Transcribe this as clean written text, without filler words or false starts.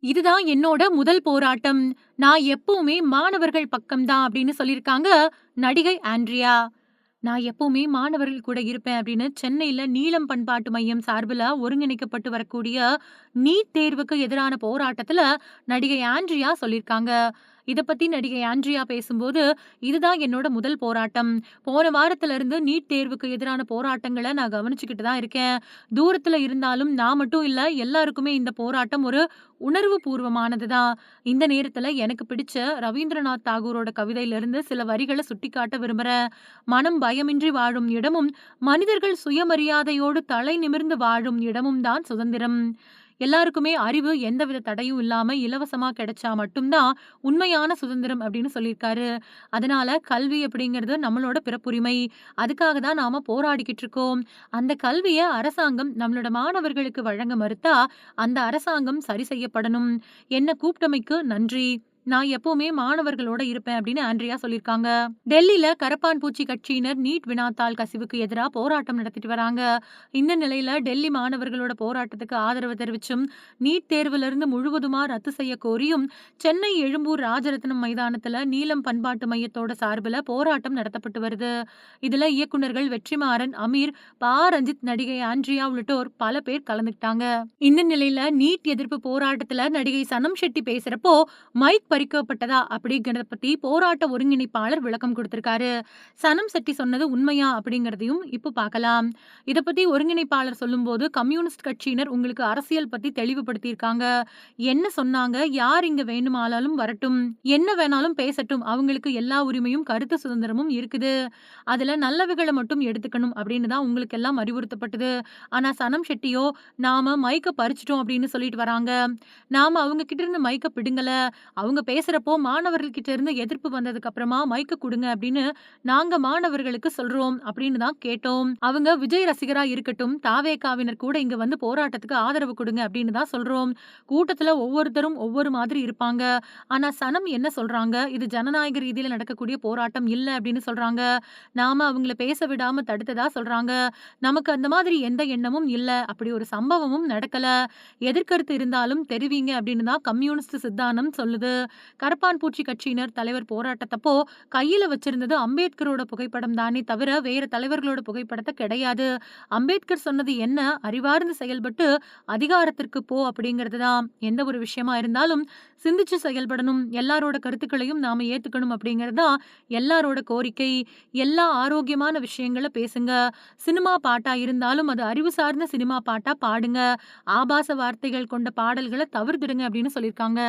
இதுதான் என்னோட முதல் போராட்டம். நான் எப்பவுமே மாணவர்கள் பக்கம் தான் அப்படின்னு சொல்லியிருக்காங்க நடிகை ஆண்ட்ரியா. நான் எப்பவுமே மாணவர்கள் கூட இருப்பேன் அப்படின்னு சென்னையில நீலம் பண்பாட்டு மையம் சார்பில ஒருங்கிணைக்கப்பட்டு வரக்கூடிய நீட் தேர்வுக்கு எதிரான போராட்டத்துல நடிகை ஆண்ட்ரியா சொல்லியிருக்காங்க. இத பத்தி நடிகை ஆண்ட்ரியா பேசும்போது, "இதுதான் என்னோட முதல் போராட்டம். போன வாரத்துல இருந்து நீட் தேர்வுக்கு எதிரான போராட்டங்கள நான் கவனிச்சுக்கிட்டு தான் இருக்கேன். தூரத்துல இருந்தாலும் நான் மட்டும் இல்ல, எல்லாருக்குமே இந்த போராட்டம் ஒரு உணர்வு பூர்வமானது தான். இந்த நேரத்துல எனக்கு பிடிச்ச ரவீந்திரநாத் தாகூரோட கவிதையிலிருந்து சில வரிகள சுட்டிக்காட்ட விரும்புறேன். மனம் பயமின்றி வாழும் இடமும், மனிதர்கள் சுயமரியாதையோடு தலை நிமிர்ந்து வாழும் இடமும் தான் சுதந்திரம். எல்லாருக்குமே அறிவு எந்தவித தடையும் இல்லாம இலவசமா கிடைச்சா மட்டும் தான் உண்மையான சுதந்திரம் அப்படின்னு சொல்லியிருக்காரு. அதனால கல்வி அப்படிங்கிறது நம்மளோட பிறப்புரிமை. அதுக்காக தான் நாம போராடிக்கிட்டு இருக்கோம். அந்த கல்விய அரசாங்கம் நம்மளோட மாணவர்களுக்கு வழங்க மறுத்தா, அந்த அரசாங்கம் சரி செய்யப்படணும். என்ன கூப்பிட்டமைக்கு நன்றி. நான் எப்பவுமே மாணவர்களோட இருப்பேன் அப்படின்னு ஆண்ட்ரியா சொல்லியிருக்காங்க. டெல்லியில கரப்பான் பூச்சி கட்சியினர் நீட் வினாத்தாள் கசிவுக்கு எதிரா போராட்டம் நடத்திட்டு வராங்க. இந்த நிலையில டெல்லி மாணவர்களோட போராட்டத்துக்கு ஆதரவு தெரிவிச்சும், நீட் தேர்வுல இருந்து முழுவதுமா ரத்து செய்ய கோரியும், சென்னை எழும்பூர் ராஜரத்னம் மைதானத்துல நீலம் பண்பாட்டு மையத்தோட சார்பில போராட்டம் நடத்தப்பட்டு வருது. இதுல இயக்குனர்கள் வெற்றிமாறன், அமீர், ரஞ்சித், நடிகை ஆண்ட்ரியா உள்ளிட்டோர் பல பேர் கலந்துக்கிட்டாங்க. இந்த நிலையில நீட் எதிர்ப்பு போராட்டத்துல நடிகை சனம் ஷெட்டி பேசுறப்போ மைக் பறிக்கப்பட்டதா அப்படிங்கறத பத்தி போராட்ட ஒருங்கிணைப்பாளர் விளக்கம் கொடுத்திருக்காரு. சனம் செட்டி சொன்னது உண்மையா அப்படிங்கறதையும் இப்ப பார்க்கலாம். இத பத்தி ஒருங்கிணைப்பாளர் சொல்லும்போது, கம்யூனிஸ்ட் கட்சியினர் உங்களுக்கு அரசியல் பத்தி தெளிவுபடுத்தியிருக்காங்க. என்ன சொன்னாங்க? யார் இங்க வேணுமானாலும் வரட்டும், என்ன வேணாலும் பேசட்டும். அவங்களுக்கு எல்லா உரிமையும் கருத்து சுதந்திரமும் இருக்குது. அதுல நல்லவைகள மட்டும் எடுத்துக்கணும் அப்படின்னு தான் உங்களுக்கு எல்லாம் அறிவுறுத்தப்பட்டது. ஆனா சனம் ஷெட்டியோ, நாம மைக்க பறிச்சுட்டோம் அப்படின்னு சொல்லிட்டு வராங்க. நாம அவங்க கிட்ட இருந்து மைக்க பிடுங்கல. அவங்க பேசுறப்போ மாணவர்கள் கிட்ட இருந்து எதிர்ப்பு வந்ததுக்கு அப்புறமா மைக்க குடுங்க அப்படின்னு நாங்க மாணவர்களுக்கு சொல்றோம் அப்படின்னு தான் கேட்டோம். அவங்க விஜய் ரசிகரா இருக்கட்டும், தாவேகாவினர் கூட இங்க வந்து போராட்டத்துக்கு ஆதரவு கொடுங்க அப்படின்னு தான் சொல்றோம். கூட்டத்துல ஒவ்வொருத்தரும் ஒவ்வொரு மாதிரி இருப்பாங்க. ஆனா சனம் என்ன சொல்றாங்க? இது ஜனநாயக ரீதியில நடக்கக்கூடிய போராட்டம் இல்ல அப்படின்னு சொல்றாங்க. நாம அவங்கள பேச விடாம தடுத்ததா சொல்றாங்க. நமக்கு அந்த மாதிரி எந்த எண்ணமும் இல்ல. அப்படி ஒரு சம்பவமும் நடக்கல. எதிர்கருத்து இருந்தாலும் தெரிவிங்க அப்படின்னு தான் கம்யூனிஸ்ட் சித்தாந்தம் சொல்லுது. கரப்பான் பூச்சி கட்சியினர் தலைவர் போராட்டத்தப்போ கையில வச்சிருந்தது அம்பேத்கரோட புகைப்படம் தானே தவிர வேற தலைவர்களோட புகைப்படத்தை கிடையாது. அம்பேத்கர் சொன்னது என்ன? அறிவார்ந்து செயல்பட்டு அதிகாரத்திற்கு போ அப்படிங்கிறது தான். எந்த ஒரு விஷயமா இருந்தாலும் சிந்திச்சு செயல்படணும். எல்லாரோட கருத்துக்களையும் நாம ஏத்துக்கணும் அப்படிங்கிறது தான் எல்லாரோட கோரிக்கை. எல்லா ஆரோக்கியமான விஷயங்கள பேசுங்க. சினிமா பாட்டா இருந்தாலும் அது அறிவு சார்ந்த சினிமா பாட்டா பாடுங்க. ஆபாச வார்த்தைகள் கொண்ட பாடல்கள தவிர்த்திடுங்க அப்படின்னு சொல்லியிருக்காங்க.